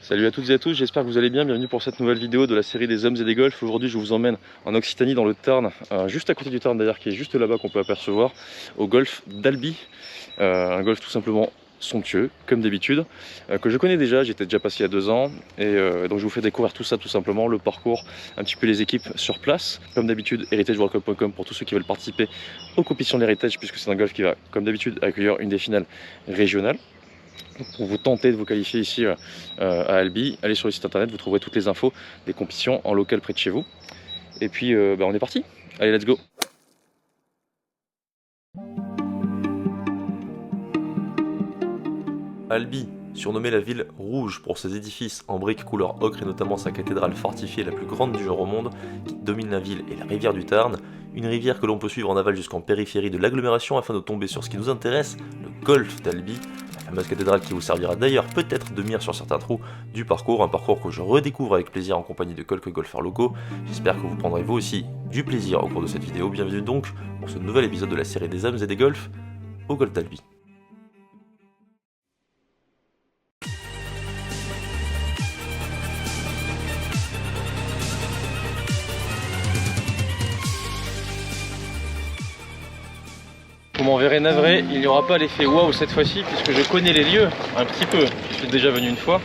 Salut à toutes et à tous, j'espère que vous allez bien. Bienvenue pour cette nouvelle vidéo de la série des hommes et des golfs. Aujourd'hui je vous emmène en Occitanie dans le Tarn, juste à côté du Tarn d'ailleurs, qui est juste là-bas qu'on peut apercevoir, au golf d'Albi. Un golf tout simplement somptueux, comme d'habitude, que je connais déjà, j'étais déjà passé il y a 2 ans. Et donc je vous fais découvrir tout ça tout simplement, le parcours, un petit peu les équipes sur place. Comme d'habitude, heritageworldcup.com pour tous ceux qui veulent participer aux compétitions de l'Heritage, puisque c'est un golf qui va, comme d'habitude, accueillir une des finales régionales. Pour vous tenter de vous qualifier ici à Albi, allez sur le site internet, vous trouverez toutes les infos des compétitions en local près de chez vous. Et puis on est parti, allez let's go. Albi, surnommée la ville rouge pour ses édifices en briques couleur ocre et notamment sa cathédrale fortifiée la plus grande du genre au monde, qui domine la ville et la rivière du Tarn, une rivière que l'on peut suivre en aval jusqu'en périphérie de l'agglomération afin de tomber sur ce qui nous intéresse, le golf d'Albi, la fameuse cathédrale qui vous servira d'ailleurs peut-être de mire sur certains trous du parcours, un parcours que je redécouvre avec plaisir en compagnie de quelques golfeurs locaux. J'espère que vous prendrez vous aussi du plaisir au cours de cette vidéo. Bienvenue donc pour ce nouvel épisode de la série des hommes et des golfs au golf d'Albi. Vous m'en verrez navré, il n'y aura pas l'effet waouh cette fois-ci puisque je connais les lieux un petit peu. Je suis déjà venu une fois.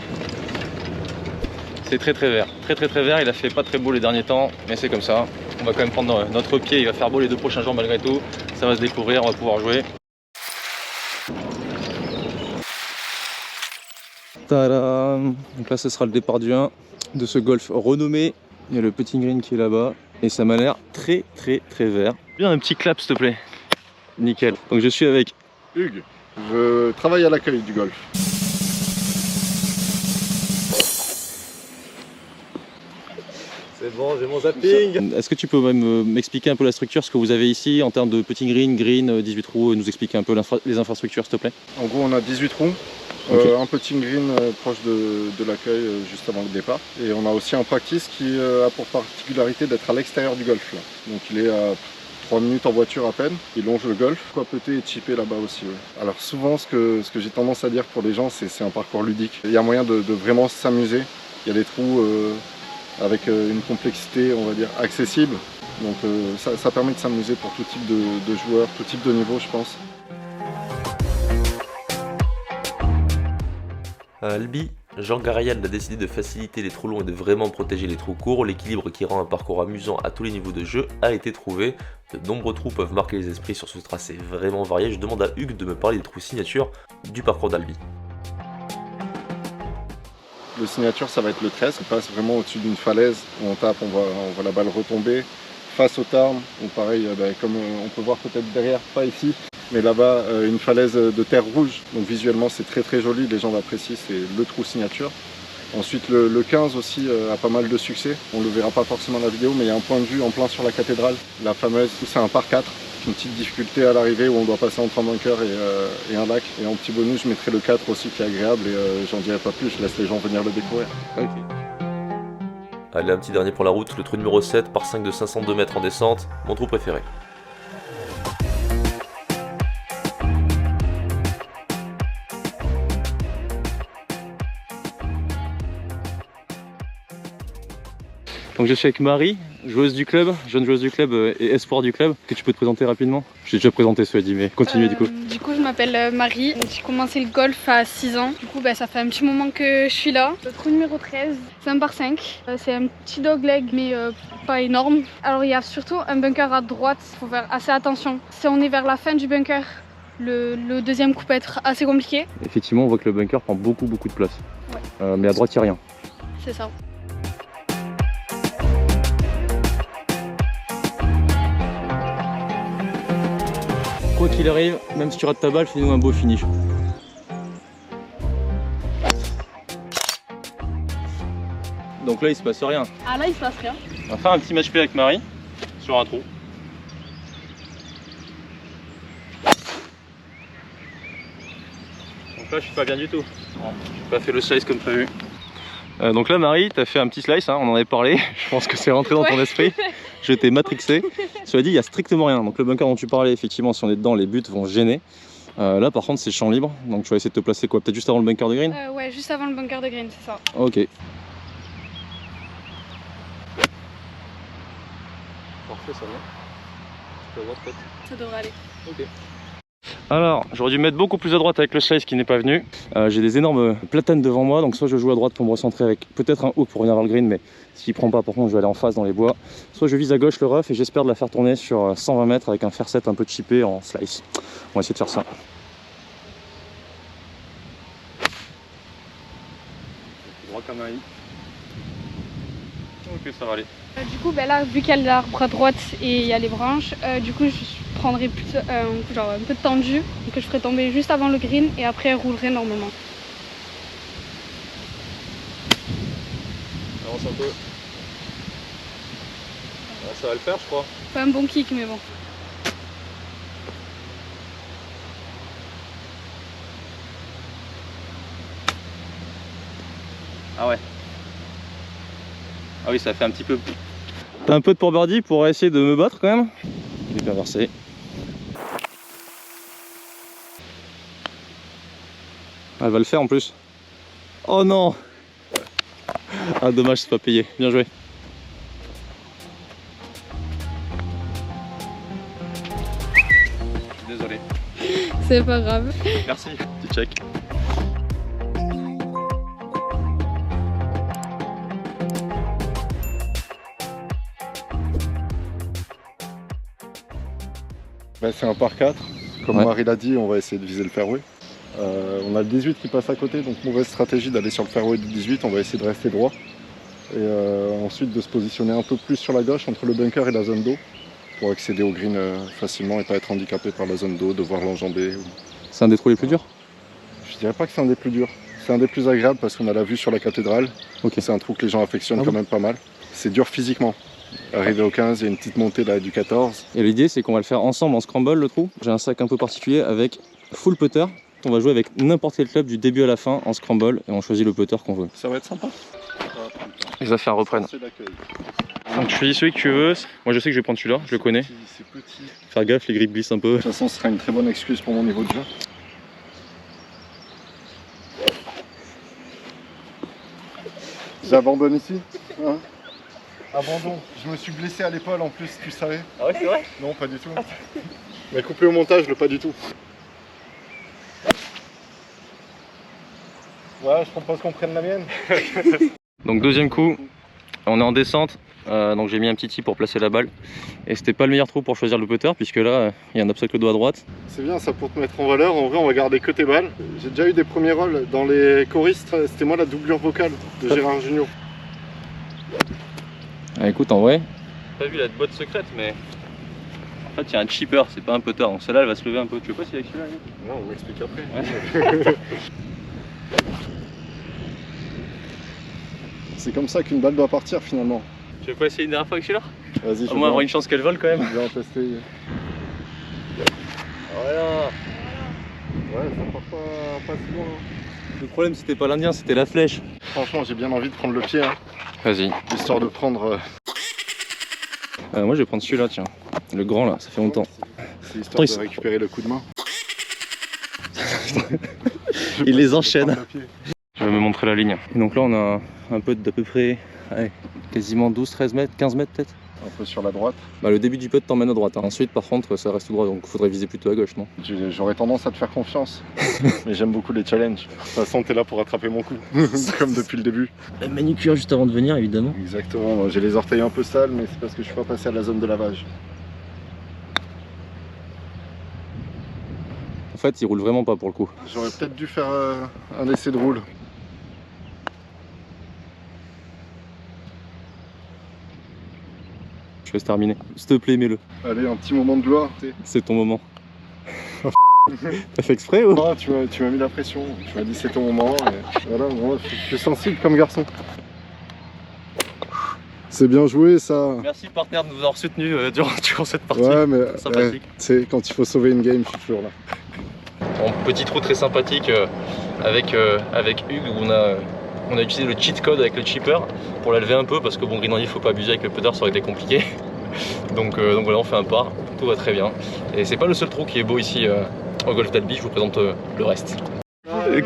C'est très vert, très vert. Il a fait pas très beau les derniers temps, mais c'est comme ça. On va quand même prendre notre pied. Il va faire beau les 2 prochains jours malgré tout. Ça va se découvrir, on va pouvoir jouer. Tadam! Donc là, ce sera le départ du 1 de ce golf renommé. Il y a le petit green qui est là-bas et ça m'a l'air très vert. Bien un petit clap s'il te plaît. Nickel. Donc je suis avec Hugues, je travaille à l'accueil du golf. C'est bon, j'ai mon zapping. Est-ce que tu peux même m'expliquer un peu la structure, ce que vous avez ici en termes de petit green, 18 trous, nous expliquer un peu les infrastructures s'il te plaît? En gros on a 18 trous, okay. Un petit green proche de l'accueil juste avant le départ. Et on a aussi un practice qui a pour particularité d'être à l'extérieur du golf. Là. Donc il est à 3 minutes en voiture à peine, il longe le golf, quoi peut-être et chipper là-bas aussi. Ouais. Alors souvent ce que j'ai tendance à dire pour les gens c'est un parcours ludique. Il y a moyen de vraiment s'amuser, il y a des trous avec une complexité on va dire accessible, donc ça permet de s'amuser pour tout type de joueurs, tout type de niveau je pense. À Albi, Jean Garayan a décidé de faciliter les trous longs et de vraiment protéger les trous courts. L'équilibre qui rend un parcours amusant à tous les niveaux de jeu a été trouvé. De nombreux trous peuvent marquer les esprits sur ce tracé vraiment varié. Je demande à Hugues de me parler des trous signature du parcours d'Albi. Le signature ça va être le 13, on passe vraiment au-dessus d'une falaise, on tape, on voit la balle retomber face au Tarn, donc pareil comme on peut voir peut-être derrière, pas ici, mais là-bas une falaise de terre rouge, donc visuellement c'est très joli, les gens l'apprécient, c'est le trou signature. Ensuite le 15 aussi a pas mal de succès, on le verra pas forcément dans la vidéo, mais il y a un point de vue en plein sur la cathédrale, la fameuse, c'est un par 4. Une petite difficulté à l'arrivée où on doit passer entre un bunker et un lac. Et en petit bonus, je mettrai le 4 aussi qui est agréable et j'en dirai pas plus, je laisse les gens venir le découvrir. Okay. Allez, un petit dernier pour la route, le trou numéro 7 par 5 de 502 mètres en descente, mon trou préféré. Donc je suis avec Marie, joueuse du club, jeune joueuse du club et espoir du club. Est-ce que tu peux te présenter rapidement? Je t'ai déjà présenté cela dit, mais continue du coup. Du coup je m'appelle Marie, j'ai commencé le golf à 6 ans. Du coup ça fait un petit moment que je suis là. Le trou numéro 13, c'est un par 5. C'est un petit dogleg mais pas énorme. Alors il y a surtout un bunker à droite, il faut faire assez attention. Si on est vers la fin du bunker, le deuxième coup peut être assez compliqué. Effectivement on voit que le bunker prend beaucoup de place. Ouais. Mais à droite il n'y a rien. C'est ça. Quoi qu'il arrive, même si tu rates ta balle, fais-nous un beau finish. Donc là il se passe rien. Ah là il se passe rien. On va faire un petit match play avec Marie sur un trou. Donc là je suis pas bien du tout. J'ai pas fait le slice comme prévu. Donc là Marie, tu as fait un petit slice, hein, on en avait parlé, je pense que c'est rentré dans ton esprit. Je t'ai matrixé. Cela dit, il n'y a strictement rien. Donc le bunker dont tu parlais, effectivement, si on est dedans, les buts vont gêner. Là par contre c'est champ libre, donc tu vas essayer de te placer quoi, peut-être juste avant le bunker de green? Ouais, juste avant le bunker de green, c'est ça. Ok. Parfait, ça va. Tu peux avoir peut-être. Ça devrait aller. Ok. Alors, j'aurais dû mettre beaucoup plus à droite avec le slice qui n'est pas venu. J'ai des énormes platanes devant moi, donc soit je joue à droite pour me recentrer avec peut-être un hook pour venir vers le green, mais s'il prend pas, par contre, je vais aller en face dans les bois. Soit je vise à gauche le rough et j'espère de la faire tourner sur 120 mètres avec un fair set un peu chippé en slice. On va essayer de faire ça. Droit comme un i. Ok, ça va aller. Du coup, là, vu qu'il y a l'arbre à droite et il y a les branches, du coup, je prendrai plutôt, genre un peu de tendu, que je ferai tomber juste avant le green et après, elle roulerait normalement. Avance un peu. Ouais, ça va le faire, je crois. Pas un bon kick, mais bon. Ah ouais. Ah oui, ça fait un petit peu. T'as un peu de pour birdie pour essayer de me battre quand même. Je vais bien verser. Elle va le faire en plus. Oh non. Ah dommage, c'est pas payé. Bien joué. Désolé. C'est pas grave. Merci, petit check. Ben, c'est un par 4. Comme Ouais. Marie l'a dit, on va essayer de viser le fairway. On a le 18 qui passe à côté, donc mauvaise stratégie d'aller sur le fairway du 18. On va essayer de rester droit. Et ensuite de se positionner un peu plus sur la gauche entre le bunker et la zone d'eau pour accéder au green facilement et pas être handicapé par la zone d'eau, devoir l'enjamber. C'est un des trous les plus durs? Je dirais pas que c'est un des plus durs. C'est un des plus agréables parce qu'on a la vue sur la cathédrale. Ok. C'est un trou que les gens affectionnent Ah quand bon même pas mal. C'est dur physiquement. Arrivé au 15, il y a une petite montée là du 14. Et l'idée c'est qu'on va le faire ensemble en scramble le trou. J'ai un sac un peu particulier avec full putter. On va jouer avec n'importe quel club du début à la fin en scramble et on choisit le putter qu'on veut. Ça va être sympa. Les affaires reprennent. C'est l'accueil. Donc tu choisis celui que tu veux. Moi je sais que je vais prendre celui-là, je le connais. C'est petit. Faire gaffe, les grippes glissent un peu. De toute façon, ce sera une très bonne excuse pour mon niveau de jeu. J'abandonne ici hein. Abandon. Je me suis blessé à l'épaule en plus, tu savais? Ah ouais, c'est vrai? Non, pas du tout. Mais coupé au montage, le pas du tout. Ouais, je propose qu'on prenne la mienne. Donc deuxième coup, on est en descente. Donc j'ai mis un petit tee pour placer la balle. Et c'était pas le meilleur trou pour choisir le putter puisque là, il y a un obstacle d'eau à droite. C'est bien ça pour te mettre en valeur. En vrai, on va garder que tes balles. J'ai déjà eu des premiers rôles dans les choristes. C'était moi la doublure vocale de Gérard Jugnot. Ah, écoute, en vrai, pas vu la botte secrète, mais en fait, il y a un chipper, c'est pas un putter. Donc celle-là, elle va se lever un peu. Tu veux pas si avec celui-là? Non, on m'explique après. Ouais. C'est comme ça qu'une balle doit partir finalement. Tu veux pas essayer une dernière fois avec celui-là? Vas-y, je Au moins avoir une chance qu'elle vole quand même. vais en tester. Voilà. Ouais, ça part pas si loin. Le problème, c'était pas l'Indien, c'était la flèche. Franchement, j'ai bien envie de prendre le pied, hein, Vas-y. histoire de prendre. Moi, je vais prendre celui-là, tiens. Le grand là, ça fait longtemps. C'est histoire Attends, de récupérer le coup de main. Il les enchaîne. Prendre le pied. Je vais me montrer la ligne. Et donc là, on a un putt d'à peu près quasiment 12-13 mètres, 15 mètres peut-être. Un peu sur la droite. Bah, le début du putt t'emmène à droite. Hein. Ensuite, par contre, ça reste tout droit, donc il faudrait viser plutôt à gauche, non? J'aurais tendance à te faire confiance, mais j'aime beaucoup les challenges. De toute façon, t'es là pour attraper mon coup, comme depuis le début. La manucure juste avant de venir, évidemment. Exactement, j'ai les orteils un peu sales, mais c'est parce que je suis pas passé à la zone de lavage. En fait, il roule vraiment pas pour le coup. J'aurais peut-être dû faire un essai de roule. Je vais se terminer. S'il te plaît, mets-le. Allez, un petit moment de gloire. C'est ton moment. T'as fait exprès ou? Ah, tu m'as mis la pression, tu m'as dit c'est ton moment. Et voilà, moi, je suis sensible comme garçon. C'est bien joué ça. Merci partenaire de nous avoir soutenus durant cette partie. Ouais, mais Sympathique. tu sais, quand il faut sauver une game, je suis toujours là. Bon, petit trou très sympathique avec Hugues où on a utilisé le cheat code avec le chipper pour la lever un peu parce que bon, green on il faut pas abuser avec le putter, ça aurait été compliqué. Donc voilà, on fait un par, tout va très bien. Et c'est pas le seul trou qui est beau ici au golf d'Albi. Je vous présente le reste.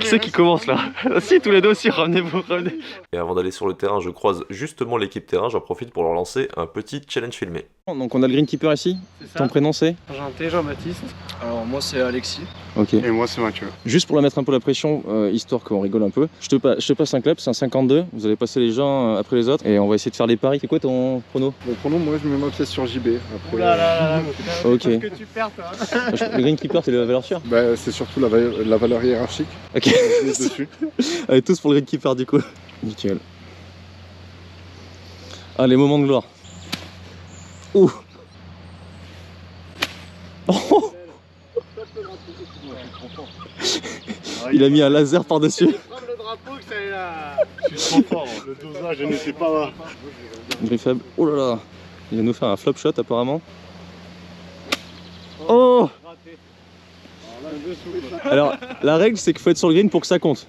Qui c'est qui commence là? Si, tous les deux aussi, ramenez-vous, ramenez. Et avant d'aller sur le terrain, je croise justement l'équipe terrain, j'en profite pour leur lancer un petit challenge filmé. Donc on a le greenkeeper ici. Ton prénom c'est? Enchanté, Jean-Baptiste. Alors moi c'est Alexis. Ok. Et moi c'est Mathieu. Juste pour la mettre un peu la pression, histoire qu'on rigole un peu, je te passe un clap, c'est un 52, vous allez passer les gens après les autres et on va essayer de faire les paris. C'est quoi ton prono? Bon, pour nous, moi je mets ma pièce sur JB. Après, Ok. Parce que tu perds toi. Le greenkeeper c'est la valeur sûre? bah, c'est surtout la valeur hiérarchique. Ok. Je mise dessus. Allez, tous pour le greenkeeper du coup. Nickel. Allez, moment de gloire. Ouh. Oh. Il a mis un laser par-dessus. Le drapeau que ça est là. Je suis trop fort, le dosage n'était pas là. Grille faible. Oh là là. Il va nous faire un flop shot apparemment. Oh. Alors, la règle c'est qu'il faut être sur le green pour que ça compte.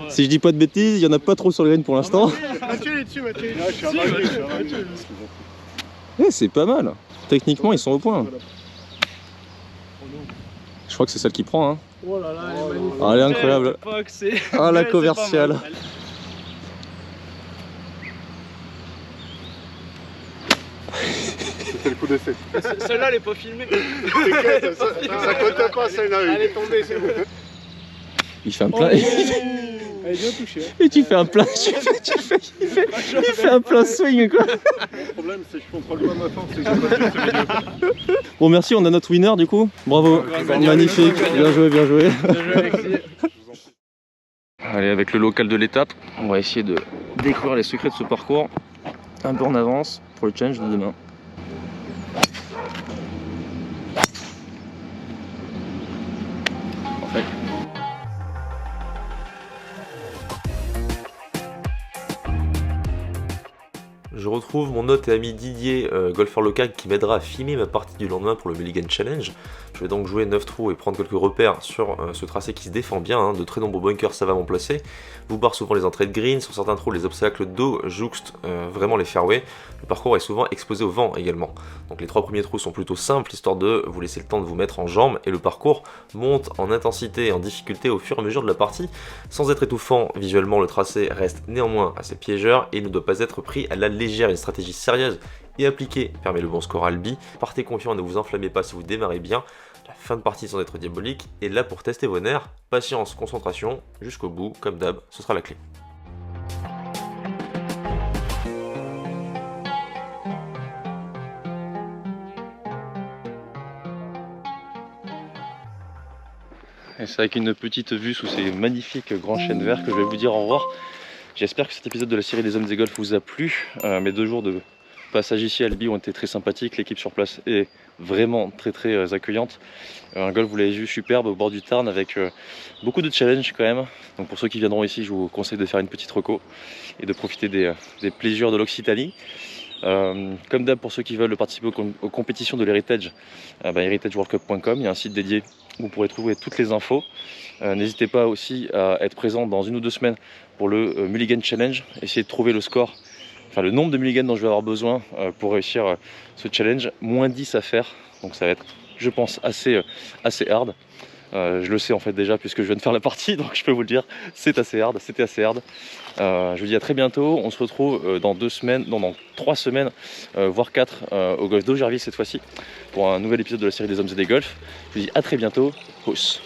Si je dis pas de bêtises, il y en a pas trop sur le green pour l'instant. Mathieu est dessus, Mathieu. Là, je suis à Mathieu. Eh, c'est pas mal. Techniquement, ils sont au point. Je crois que c'est celle qui prend. Hein. Oh là là, elle est magnifique. Ah, elle est incroyable. Ah, la commerciale. C'est le coup d'essai. Celle-là, elle est pas filmée. Ça compte pas, celle-là. Elle est tombée, c'est bon. Il fait un plein. Elle est bien touchée. Et tu fais un plein. Il fait un plein swing quoi. Le problème c'est que je contrôle pas ma force et que j'ai pas de ce milieu. Bon, merci, on a notre winner du coup. Bravo. Magnifique. Bien joué, bien joué. Bien joué, Alexis. Allez, avec le local de l'étape, on va essayer de découvrir les secrets de ce parcours. Un peu en avance pour le challenge de demain. Parfait. Je retrouve mon hôte et ami Didier, golfeur local, qui m'aidera à filmer ma partie du lendemain pour le Mulligan Challenge. Je vais donc jouer 9 trous et prendre quelques repères sur ce tracé qui se défend bien, hein, de très nombreux bunkers savamment placés. Vous barre souvent les entrées de green, sur certains trous les obstacles d'eau jouxtent vraiment les fairways. Le parcours est souvent exposé au vent également. Donc les 3 premiers trous sont plutôt simples, histoire de vous laisser le temps de vous mettre en jambes, et le parcours monte en intensité et en difficulté au fur et à mesure de la partie. Sans être étouffant, visuellement le tracé reste néanmoins assez piégeur et ne doit pas être pris à la légère. Une stratégie sérieuse et appliquée permet le bon score à Albi. Partez confiant, ne vous enflammez pas si vous démarrez bien. La fin de partie sans être diabolique est là pour tester vos nerfs. Patience, concentration, jusqu'au bout, comme d'hab, ce sera la clé. Et c'est avec une petite vue sous ces magnifiques grands chênes verts que je vais vous dire au revoir. J'espère que cet épisode de la série des hommes et golf vous a plu. Mes 2 jours de passage ici à Albi ont été très sympathiques. L'équipe sur place est vraiment très accueillante. Un golf, vous l'avez vu, superbe au bord du Tarn avec beaucoup de challenges quand même. Donc pour ceux qui viendront ici, je vous conseille de faire une petite reco et de profiter des plaisirs de l'Occitanie. Comme d'hab, pour ceux qui veulent participer aux compétitions de l'Heritage, heritageworldcup.com, il y a un site dédié où vous pourrez trouver toutes les infos. N'hésitez pas aussi à être présent dans 1 ou 2 semaines pour le Mulligan Challenge. Essayez de trouver le score, enfin le nombre de mulligans dont je vais avoir besoin pour réussir ce challenge. Moins 10 à faire, donc ça va être, je pense, assez hard. Je le sais en fait déjà puisque je viens de faire la partie, donc je peux vous le dire, c'était assez hard. Je vous dis à très bientôt, on se retrouve dans 2 semaines, non dans 3 semaines, voire 4 au golf d'Augerville cette fois-ci, pour un nouvel épisode de la série des hommes et des golfs. Je vous dis à très bientôt, peace.